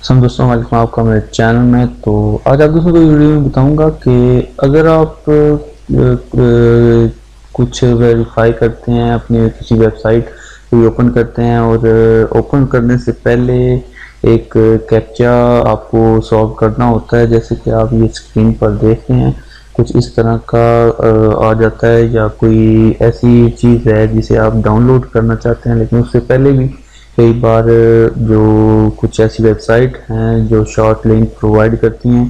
दोस्तों वालेकुम आपका मेरे चैनल में। तो आज आप दोस्तों को वीडियो में बताऊंगा कि अगर आप कुछ वेरीफाई करते हैं, अपनी किसी वेबसाइट को ओपन करते हैं और ओपन करने से पहले एक कैप्चा आपको सॉल्व करना होता है। जैसे कि आप ये स्क्रीन पर देख रहे हैं, कुछ इस तरह का आ जाता है, या कोई ऐसी चीज़ है जिसे आप डाउनलोड करना चाहते हैं, लेकिन उससे पहले भी कई बार जो कुछ ऐसी वेबसाइट हैं जो शॉर्ट लिंक प्रोवाइड करती हैं,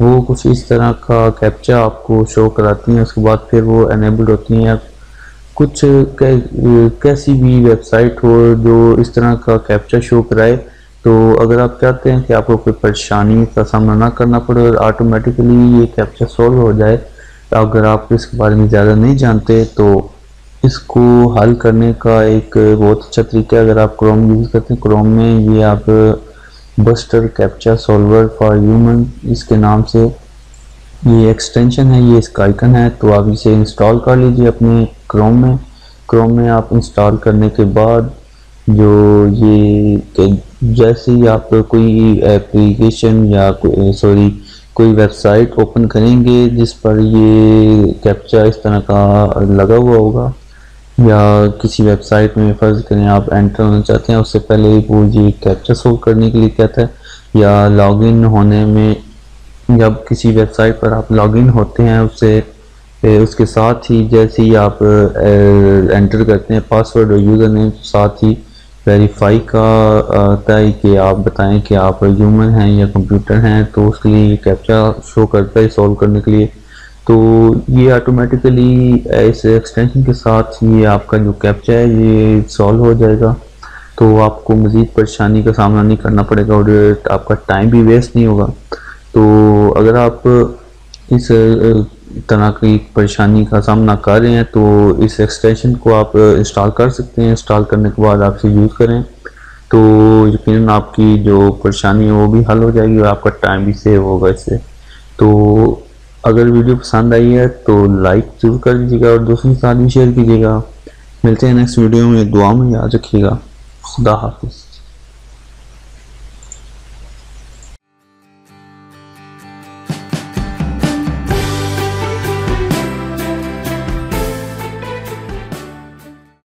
वो कुछ इस तरह का कैप्चा आपको शो कराती हैं, उसके बाद फिर वो एनेबल्ड होती हैं। कुछ कैसी भी वेबसाइट हो जो इस तरह का कैप्चा शो कराए, तो अगर आप चाहते हैं कि आपको कोई परेशानी का सामना ना करना पड़े और ऑटोमेटिकली ये कैप्चा सॉल्व हो जाए, अगर आप इसके बारे में ज़्यादा नहीं जानते तो इसको हल करने का एक बहुत अच्छा तरीका है। अगर आप क्रोम यूज़ करते हैं, क्रोम में ये आप buster captcha solver for human इसके नाम से ये एक्सटेंशन है, ये इसका आइकन है, तो आप इसे इंस्टॉल कर लीजिए अपने क्रोम में आप इंस्टॉल करने के बाद जो ये जैसे ही आप कोई एप्लीकेशन या कोई वेबसाइट ओपन करेंगे जिस पर ये कैप्चा इस तरह का लगा हुआ होगा, या किसी वेबसाइट में फ़र्ज़ करें आप एंटर होना चाहते हैं, उससे पहले वो ये कैप्चा सोल्व करने के लिए कहता है, या लॉगिन होने में जब किसी वेबसाइट पर आप लॉगिन होते हैं उसके साथ ही जैसे ही आप एंटर करते हैं पासवर्ड और यूज़र नेम, साथ ही वेरीफाई का आता है कि आप बताएं कि आप ह्यूमन हैं या कंप्यूटर हैं, तो उसके लिए ये कैप्चा शो करता है सॉल्व करने के लिए। तो ये ऑटोमेटिकली इस एक्सटेंशन के साथ ये आपका जो कैप्चा है ये सॉल्व हो जाएगा, तो आपको मज़ीद परेशानी का सामना नहीं करना पड़ेगा और आपका टाइम भी वेस्ट नहीं होगा। तो अगर आप इस तरह की परेशानी का सामना कर रहे हैं तो इस एक्सटेंशन को आप इंस्टॉल कर सकते हैं। इंस्टॉल करने के बाद आप इसे यूज़ करें तो यकीनन आपकी जो परेशानी है वो भी हल हो जाएगी और आपका टाइम भी सेव होगा इससे। तो अगर वीडियो पसंद आई है तो लाइक जरूर कर दीजिएगा और दोस्तों के साथ भी शेयर कीजिएगा। मिलते हैं नेक्स्ट वीडियो में, दुआ में याद रखिएगा। खुदा हाफिज़।